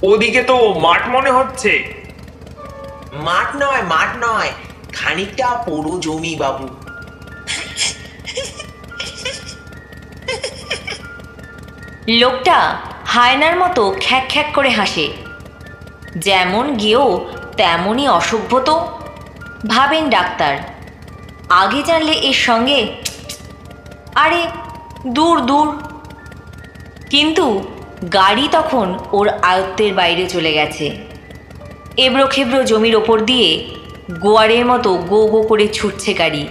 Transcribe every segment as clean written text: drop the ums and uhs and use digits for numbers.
ওদিকে তো মাঠ মনে হচ্ছে। মাঠ নয়, খানিকটা পুরো জমি বাবু। লোকটা হায়নার মতো খ্যাক খ্যাক করে হাসে। যেমন গেও তেমনই অসভ্য তো, ভাবেন ডাক্তার। আগে জানলে এর সঙ্গে আরে দূর দূর। কিন্তু গাড়ি তখন ওর আয়ত্তের বাইরে চলে গেছে। এবড়ো খেবড়ো জমির ওপর দিয়ে গোয়ারের মতো গো গো করে ছুটছে গাড়ি।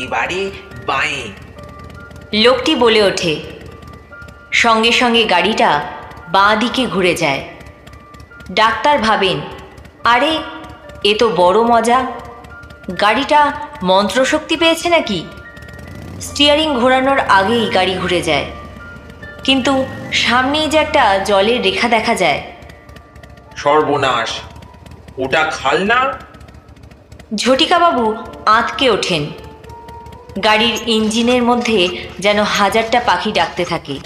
এবারে বাঁয়ে। লোকটি বলে ওঠে। সঙ্গে সঙ্গে গাড়িটা বাঁ দিকে ঘুরে যায়। ডাক্তার ভাবেন, আরে এ তো বড় মজা। গাড়িটা মন্ত্রশক্তি পেয়েছে নাকি? স্টিয়ারিং ঘোরানোর আগেই গাড়ি ঘুরে যায়। কিন্তু সামনেই যে একটা জলের রেখা দেখা যায়। সর্বনাশ, ওটা খাল না? ঝটিকাবাবু আঁতকে ওঠেন। গাড়ির ইঞ্জিনের মধ্যে যেন হাজারটা পাখি ডাকতে থাকে।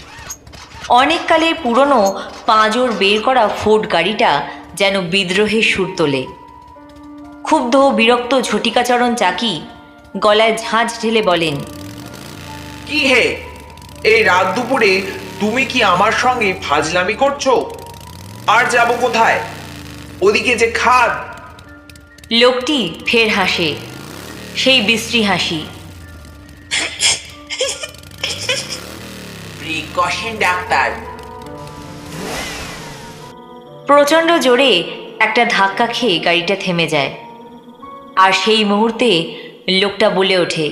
অনেককালের পুরনো পাঁজর বের করা ফোর্ড গাড়িটা যেন বিদ্রোহের সুর তোলে। ক্ষুব্ধ বিরক্ত ঝটিকাচরণ চাকি গলায় ঝাঁঝ ঢেলে বলেন, কি হে, এই রাত দুপুরে তুমি কি আমার সঙ্গে ফাজলামি করছো? আর যাব কোথায়? ওদিকে যে খাদ। লোকটি ফের হাসে, সেই বিশ্রী হাসি। Precaution doctor. প্রচণ্ড জোরে একটা ধাক্কা খেয়ে গাড়িটা থেমে যায়। আর সেই মুহূর্তে লোকটা বলে ওঠে,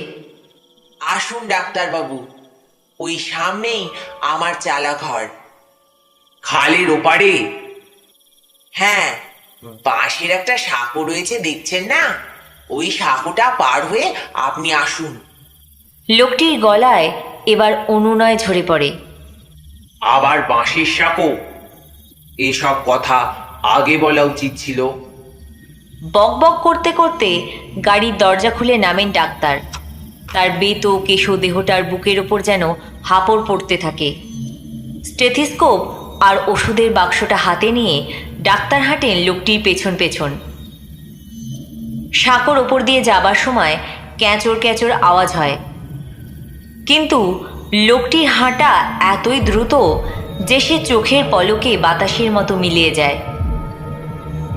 আসুন ডাক্তার বাবু, ওই সামনেই আমার চালা ঘর। খালের ওপারে? হ্যাঁ, বাঁশের একটা সাঁকো রয়েছে দেখছেন না? ওই সাঁকোটা পার হয়ে আপনি আসুন। লোকটির গলায় এবার অনুনয় ঝরে পড়ে। আবার বাঁশের সাঁকো? এসব কথা আগে বলা উচিত ছিল। বক বক করতে করতে গাড়ির দরজা খুলে নামেন ডাক্তার। তার বেতো কেশো দেহটার বুকের ওপর যেন হাঁপড় পড়তে থাকে। স্টেথিস্কোপ আর ওষুধের বাক্সটা হাতে নিয়ে ডাক্তার হাঁটেন লোকটির পেছন পেছন। সাঁকোর ওপর দিয়ে যাবার সময় ক্যাঁচড় ক্যাঁচড় আওয়াজ হয়। কিন্তু লোকটির হাঁটা এতই দ্রুত যে সে চোখের পলকে বাতাসের মতো মিলিয়ে যায়।